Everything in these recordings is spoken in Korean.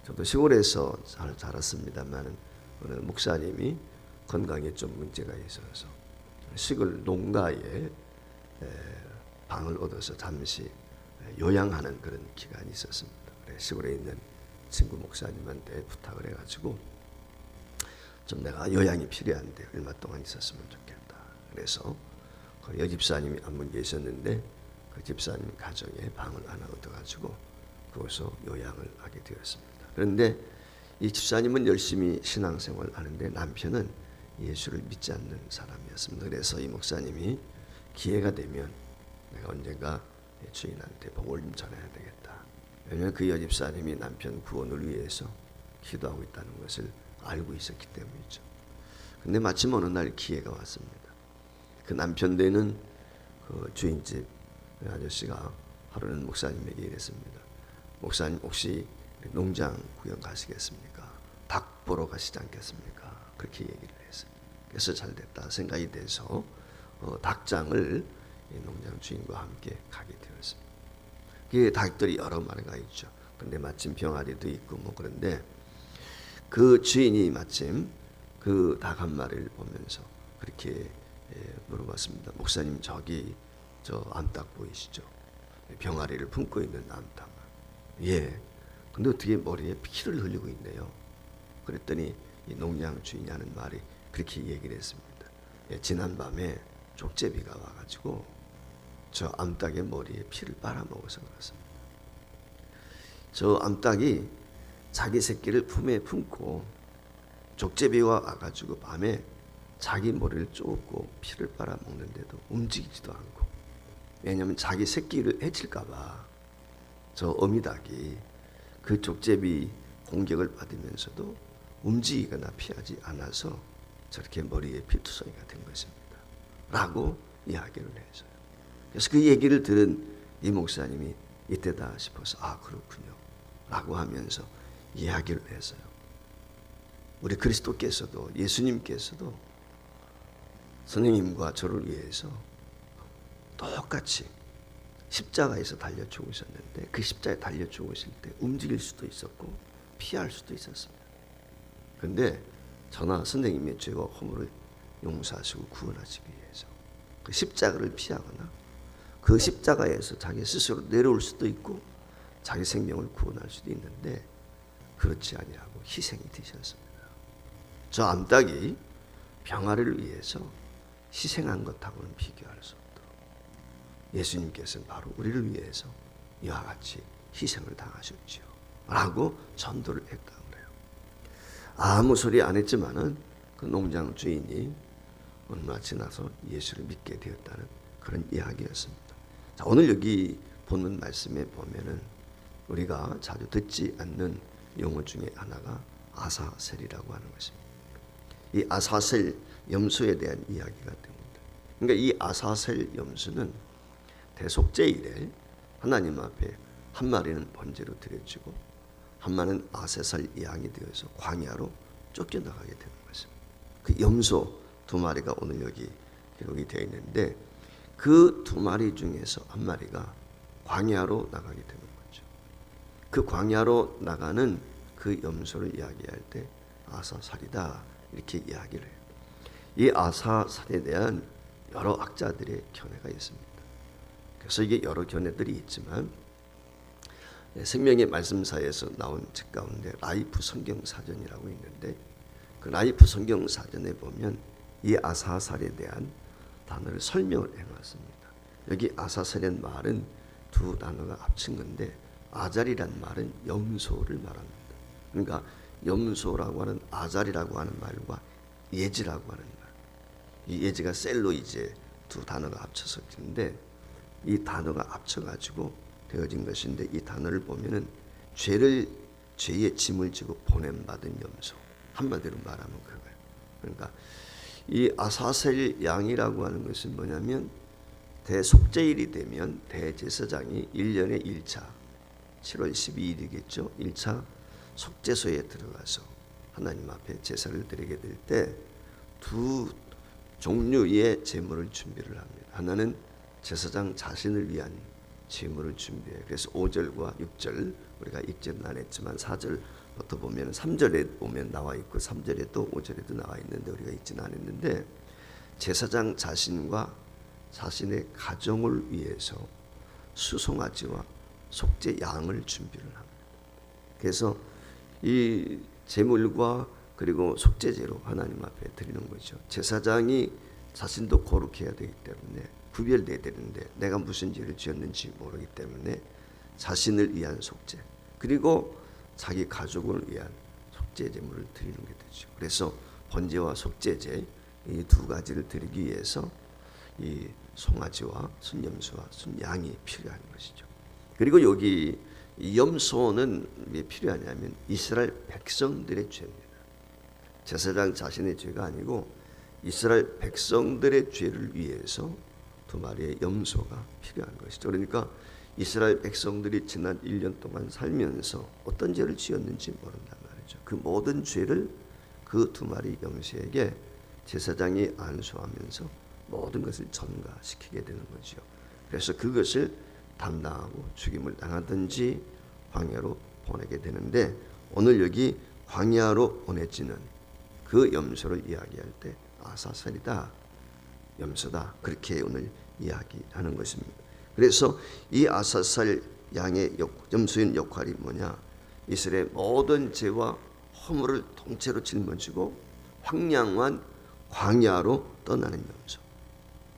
저도 시골에서 잘 자랐습니다만 어느 목사님이 건강에 좀 문제가 있어서 시골 농가에 방을 얻어서 잠시 요양하는 그런 기간이 있었습니다. 시골에 있는 친구 목사님한테 부탁을 해가지고 좀 내가 요양이 필요한데 얼마 동안 있었으면 좋겠다. 그래서 그 여집사님이 한 분 계셨는데 그 집사님 가정에 방을 하나 얻어가지고 거기서 요양을 하게 되었습니다. 그런데 이 집사님은 열심히 신앙생활을 하는데 남편은 예수를 믿지 않는 사람이었습니다. 그래서 이 목사님이 기회가 되면 내가 언젠가 주인한테 복을 좀 전해야 되겠다. 왜냐하면 그 여집사님이 남편 구원을 위해서 기도하고 있다는 것을 알고 있었기 때문이죠. 근데 마침 어느 날 기회가 왔습니다. 그 남편 되는 그 주인집 아저씨가 하루는 목사님에게 이랬습니다. 목사님 혹시 농장 구경 가시겠습니까? 닭 보러 가시지 않겠습니까? 그렇게 얘기를 했어요. 그래서 잘 됐다 생각이 돼서 닭장을 농장 주인과 함께 가게 되었습니다. 그 닭들이 여러 마리가 있죠. 근데 마침 병아리도 있고 뭐 그런데 그 주인이 마침 그 닭 한 마리를 보면서 그렇게 물어봤습니다. 목사님 저기 저 암탉 보이시죠? 병아리를 품고 있는 암탉. 예. 근데 어떻게 머리에 피를 흘리고 있네요. 그랬더니 이 농장 주인이 하는 말이 그렇게 얘기를 했습니다. 예, 지난밤에 족제비가 와가지고 저 암탉의 머리에 피를 빨아먹어서 그렇습니다. 저 암탉이 자기 새끼를 품에 품고 족제비가 와가지고 밤에 자기 머리를 쪼고 피를 빨아먹는데도 움직이지도 않고, 왜냐하면 자기 새끼를 해칠까봐 저 어미닭이 그 족제비 공격을 받으면서도 움직이거나 피하지 않아서 저렇게 머리에 피투성이가 된 것입니다. 라고 이야기를 해서요. 그래서 그 얘기를 들은 이 목사님이 이때다 싶어서 아 그렇군요. 라고 하면서 이야기를 해서요. 우리 그리스도께서도 예수님께서도 선생님과 저를 위해서 똑같이 십자가에서 달려 죽으셨는데 그 십자가에 달려 죽으실 때 움직일 수도 있었고 피할 수도 있었습니다. 그런데 저나 선생님의 죄와 허물을 용서하시고 구원하시기 위해서 그 십자가를 피하거나 그 십자가에서 자기 스스로 내려올 수도 있고 자기 생명을 구원할 수도 있는데 그렇지 아니하고 희생이 되셨습니다. 저 암탉이 병아리를 위해서 희생한 것하고는 비교할 수 없도록 예수님께서는 바로 우리를 위해서 이와 같이 희생을 당하셨지요. 라고 전도를 했다 그래요. 아무 소리 안 했지만은 그 농장 주인이 얼마 지나서 예수를 믿게 되었다는 그런 이야기였습니다. 자, 오늘 여기 본문 말씀에 보면은 우리가 자주 듣지 않는 용어 중에 하나가 아사셀이라고 하는 것입니다. 이 아사셀 염소에 대한 이야기가 됩니다. 그러니까 이 아사셀 염소는 대속죄 이래 하나님 앞에 한 마리는 번제로 드려지고 한 마리는 아세살 양이 되어서 광야로 쫓겨나가게 되는 것입니다. 그 염소 두 마리가 오늘 여기 기록이 되어 있는데 그 두 마리 중에서 한 마리가 광야로 나가게 되는 거죠. 그 광야로 나가는 그 염소를 이야기할 때 아사살이다 이렇게 이야기를 해요. 이 아사살에 대한 여러 학자들의 견해가 있습니다. 그래서 이게 여러 견해들이 있지만 생명의 말씀사에서 나온 책 가운데 라이프 성경사전이라고 있는데 그 라이프 성경사전에 보면 이 아사살에 대한 단어를 설명을 해놨습니다. 여기 아사살이라는 말은 두 단어가 합친 건데 아잘이란 말은 염소를 말합니다. 그러니까 염소라고 하는 아잘이라고 하는 말과 예지라고 하는 말, 이 예지가 셀로 이제 두 단어가 합쳐서 있는데 이 단어가 합쳐가지고 되어진 것인데 이 단어를 보면은 죄의 짐을 지고 보냄받은 염소, 한마디로 말하면 그거예요. 그러니까 이 아사셀 양이라고 하는 것은 뭐냐면 대속죄일이 되면 대제사장이 1년에 1차 7월 12일이겠죠. 1차 속죄소에 들어가서 하나님 앞에 제사를 드리게 될 때 두 종류의 제물을 준비를 합니다. 하나는 제사장 자신을 위한 제물을 준비해요. 그래서 5절과 6절 우리가 읽지는 안 했지만 4절부터 보면 3절에 보면 나와 있고 3절에 또 5절에도 나와 있는데 우리가 읽지는 않았는데 제사장 자신과 자신의 가정을 위해서 수송아지와 속죄 양을 준비를 합니다. 그래서 이 제물과 그리고 속죄제로 하나님 앞에 드리는 거죠. 제사장이 자신도 거룩해야 되기 때문에 구별돼야 되는데 내가 무슨 죄를 지었는지 모르기 때문에 자신을 위한 속죄 그리고 자기 가족을 위한 속죄 제물을 드리는 게 되죠. 그래서 번제와 속죄제 이 두 가지를 드리기 위해서 이 송아지와 순염소와 순양이 필요한 것이죠. 그리고 여기 이 염소는 왜 필요하냐면 이스라엘 백성들의 죄입니다. 제사장 자신의 죄가 아니고 이스라엘 백성들의 죄를 위해서 두 마리의 염소가 필요한 것이죠. 그러니까 이스라엘 백성들이 지난 1년 동안 살면서 어떤 죄를 지었는지 모른단 말이죠. 그 모든 죄를 그 두 마리 염소에게 제사장이 안수하면서 모든 것을 전가시키게 되는 거죠. 그래서 그것을 담당하고 죽임을 당하든지 광야로 보내게 되는데 오늘 여기 광야로 보내지는 그 염소를 이야기할 때 아사살이다, 염소다 그렇게 오늘 이야기하는 것입니다. 그래서 이 아사살 양의 염소인 역할이 뭐냐? 이스라엘 모든 죄와 허물을 통째로 짊어지고 황량한 광야로 떠나는 염소.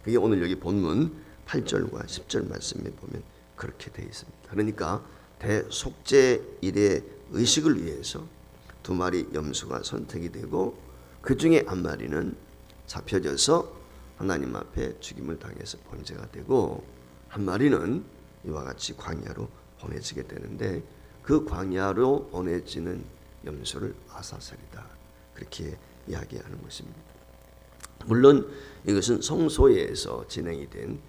그게 오늘 여기 본문 8절과 10절 말씀에 보면 그렇게 되어 있습니다. 그러니까 대속죄일의 의식을 위해서 두 마리 염소가 선택이 되고 그 중에 한 마리는 잡혀져서 하나님 앞에 죽임을 당해서 번제가 되고 한 마리는 이와 같이 광야로 보내지게 되는데 그 광야로 보내지는 염소를 아사살이다 그렇게 이야기하는 것입니다. 물론 이것은 성소에서 진행이 된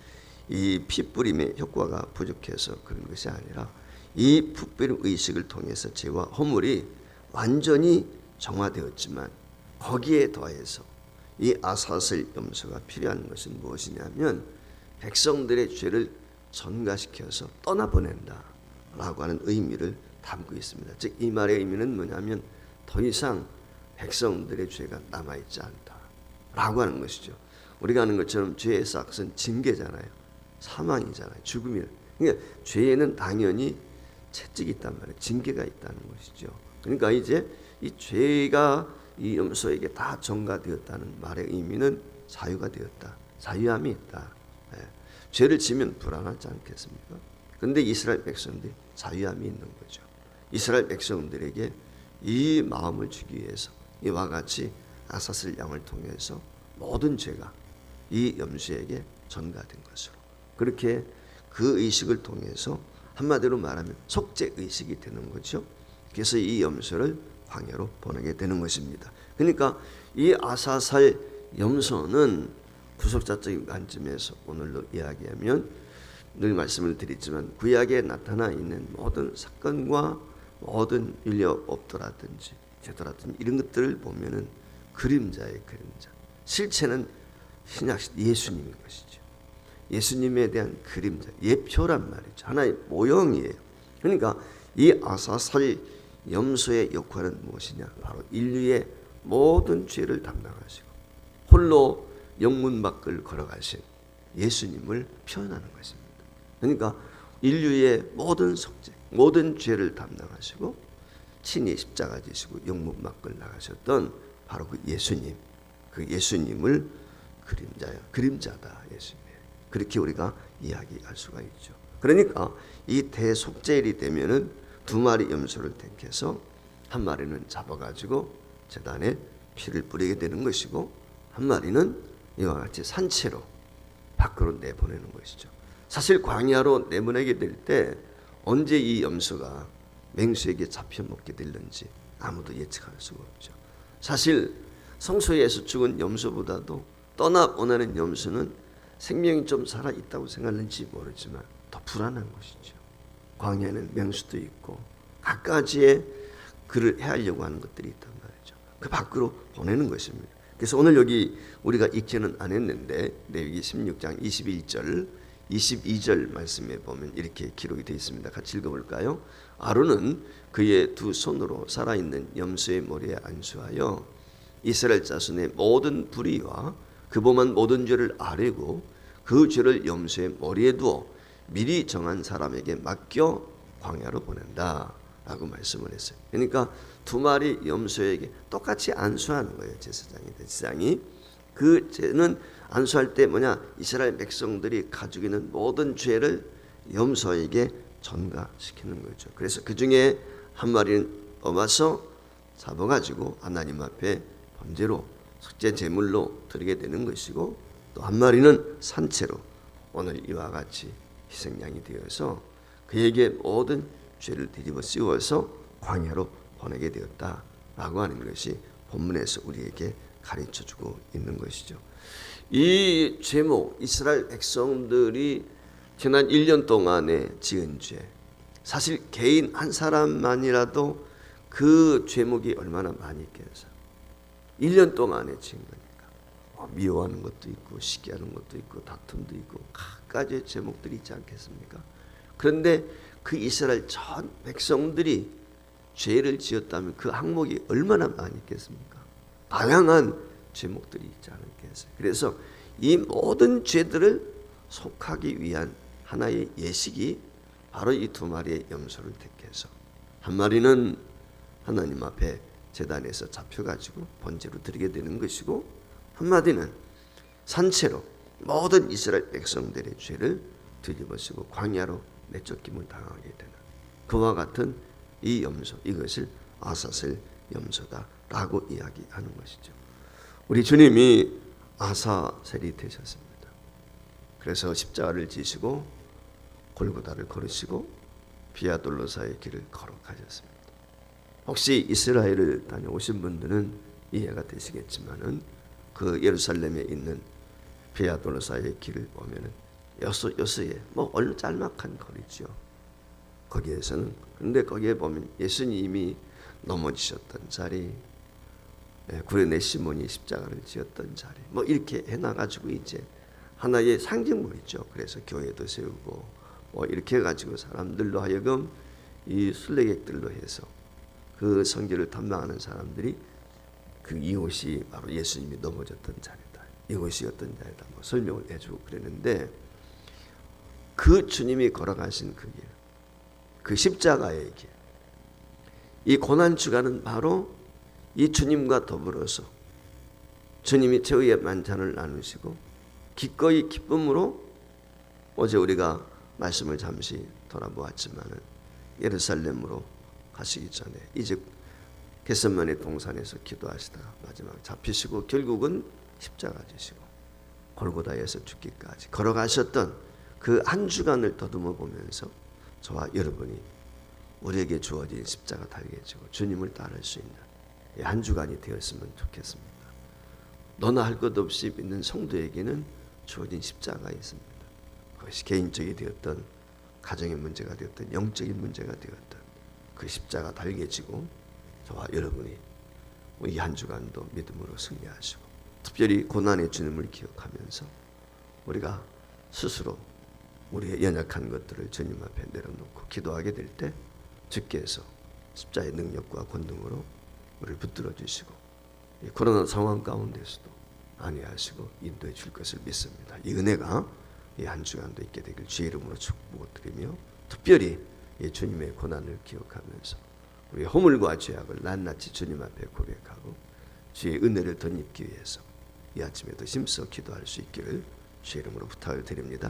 이 피뿌림의 효과가 부족해서 그런 것이 아니라 이 피뿌림 의식을 통해서 죄와 허물이 완전히 정화되었지만 거기에 더해서 이 아사슬 염소가 필요한 것은 무엇이냐면 백성들의 죄를 전가시켜서 떠나보낸다 라고 하는 의미를 담고 있습니다. 즉 이 말의 의미는 뭐냐면 더 이상 백성들의 죄가 남아있지 않다 라고 하는 것이죠. 우리가 아는 것처럼 죄의 싹은 징계잖아요. 사망이잖아요. 죽음이에요. 그러니까 죄에는 당연히 채찍이 있단 말이에요. 징계가 있다는 것이죠. 그러니까 이제 이 죄가 이 염소에게 다 전가되었다는 말의 의미는 자유가 되었다. 자유함이 있다. 예. 죄를 지면 불안하지 않겠습니까? 그런데 이스라엘 백성들이 자유함이 있는 거죠. 이스라엘 백성들에게 이 마음을 주기 위해서 이와 같이 아사슬 양을 통해서 모든 죄가 이 염소에게 전가된 것으로 그렇게 그 의식을 통해서 한마디로 말하면 속죄 의식이 되는 거죠. 그래서 이 염소를 광야로 보내게 되는 것입니다. 그러니까 이 아사살 염소는 구속자적인 관점에서 오늘로 이야기하면 늘 말씀을 드리지만 구약에 나타나 있는 모든 사건과 모든 율법도라든지 제도라든지 이런 것들을 보면은 그림자의 그림자. 실체는 신약 예수님인 것이죠. 예수님에 대한 그림자, 예표란 말이죠. 하나의 모형이에요. 그러니까 이 아사살 염소의 역할은 무엇이냐? 바로 인류의 모든 죄를 담당하시고 홀로 영문 밖을 걸어가신 예수님을 표현하는 것입니다. 그러니까 인류의 모든 속죄, 모든 죄를 담당하시고 친히 십자가 지시고 영문 밖을 나가셨던 바로 그 예수님, 그 예수님을 그림자다 예수님. 그렇게 우리가 이야기할 수가 있죠. 그러니까 이 대속죄일이 되면은 두 마리 염소를 택해서 한 마리는 잡아가지고 제단에 피를 뿌리게 되는 것이고 한 마리는 이와 같이 산채로 밖으로 내보내는 것이죠. 사실 광야로 내보내게 될 때 언제 이 염소가 맹수에게 잡혀 먹게 될는지 아무도 예측할 수가 없죠. 사실 성소에서 죽은 염소보다도 떠나보내는 염소는 생명이 좀 살아있다고 생각하는지 모르지만 더 불안한 것이죠. 광야에는 맹수도 있고 갖가지의 그를 해하려고 하는 것들이 있단 말이죠. 그 밖으로 보내는 것입니다. 그래서 오늘 여기 우리가 읽지는 않았는데 레위기 16장 21절 22절 말씀에 보면 이렇게 기록이 되어 있습니다. 같이 읽어볼까요? 아론은 그의 두 손으로 살아있는 염소의 머리에 안수하여 이스라엘 자손의 모든 불의와 그 범한 모든 죄를 아뢰고 그 죄를 염소의 머리에 두어 미리 정한 사람에게 맡겨 광야로 보낸다 라고 말씀을 했어요. 그러니까 두 마리 염소에게 똑같이 안수하는 거예요. 제사장이. 그 죄는 안수할 때 뭐냐, 이스라엘 백성들이 가지고 있는 모든 죄를 염소에게 전가시키는 거죠. 그래서 그 중에 한 마리는 뽑아서 잡아가지고 하나님 앞에 번제로 속죄 제물로 드리게 되는 것이고, 또 한 마리는 산채로 오늘 이와 같이 희생양이 되어서 그에게 모든 죄를 뒤집어 씌워서 광야로 보내게 되었다라고 하는 것이 본문에서 우리에게 가르쳐주고 있는 것이죠. 이 제목, 이스라엘 백성들이 지난 1년 동안에 지은 죄, 사실 개인 한 사람만이라도 그 죄목이 얼마나 많이 있겠어요. 1년 동안에 지은 거니까 미워하는 것도 있고 시기하는 것도 있고 다툼도 있고 각가지의 제목들이 있지 않겠습니까? 그런데 그 이스라엘 전 백성들이 죄를 지었다면 그 항목이 얼마나 많이 있겠습니까? 다양한 제목들이 있지 않겠어요. 그래서 이 모든 죄들을 속하기 위한 하나의 예식이 바로 이 두 마리의 염소를 택해서, 한 마리는 하나님 앞에 제단에서 잡혀가지고 번제로 드리게 되는 것이고, 한 마리는 산채로 모든 이스라엘 백성들의 죄를 뒤집어쓰고 광야로 내쫓김을 당하게 되는 그와 같은 이 염소, 이것을 아사셀 염소다라고 이야기하는 것이죠. 우리 주님이 아사셀이 되셨습니다. 그래서 십자가를 지시고 골고다를 걸으시고 비아돌로사의 길을 걸어가셨습니다. 혹시 이스라엘을 다녀오신 분들은 이해가 되시겠지만은 그 예루살렘에 있는 비아돌로사의 길을 보면은 여수에 얼른 짤막한 거리죠. 거기에서는, 그런데 거기에 보면 예수님이 넘어지셨던 자리, 구레네 시몬이 십자가를 지었던 자리, 이렇게 해놔가지고 이제 하나의 상징물이죠. 그래서 교회도 세우고 이렇게 해가지고 사람들로 하여금 이 순례객들로 해서 그 성지를 탐방하는 사람들이 그 이곳이 바로 예수님이 넘어졌던 자리다, 이곳이 어떤 자리다 설명을 해주고 그랬는데, 그 주님이 걸어가신 그 길, 그 십자가의 길, 이 고난주간은 바로 이 주님과 더불어서 주님이 최후의 만찬을 나누시고 기꺼이 기쁨으로, 어제 우리가 말씀을 잠시 돌아보았지만은 예루살렘으로 가시기 전에 이제 겟세마네 동산에서 기도하시다가 마지막 잡히시고 결국은 십자가 지시고 골고다에서 죽기까지 걸어가셨던 그 한 주간을 더듬어 보면서 저와 여러분이 우리에게 주어진 십자가 달게 지고 주님을 따를 수 있는 한 주간이 되었으면 좋겠습니다. 너나 할 것 없이 믿는 성도에게는 주어진 십자가가 있습니다. 그것이 개인적이 되었던, 가정의 문제가 되었던, 영적인 문제가 되었던 그 십자가 달게 지고 저와 여러분이 우리 한 주간도 믿음으로 승리하시고, 특별히 고난의 주님을 기억하면서 우리가 스스로 우리의 연약한 것들을 주님 앞에 내려놓고 기도하게 될 때 주께서 십자의 능력과 권능으로 우리를 붙들어 주시고 이 코로나 상황 가운데서도 안위하시고 인도해 줄 것을 믿습니다. 이 은혜가 이 한 주간도 있게 되길 주의 이름으로 축복드리며, 특별히 이 주님의 고난을 기억하면서 우리의 허물과 죄악을 낱낱이 주님 앞에 고백하고 주의 은혜를 덧입기 위해서 이 아침에도 힘써 기도할 수 있기를 주의 이름으로 부탁을 드립니다.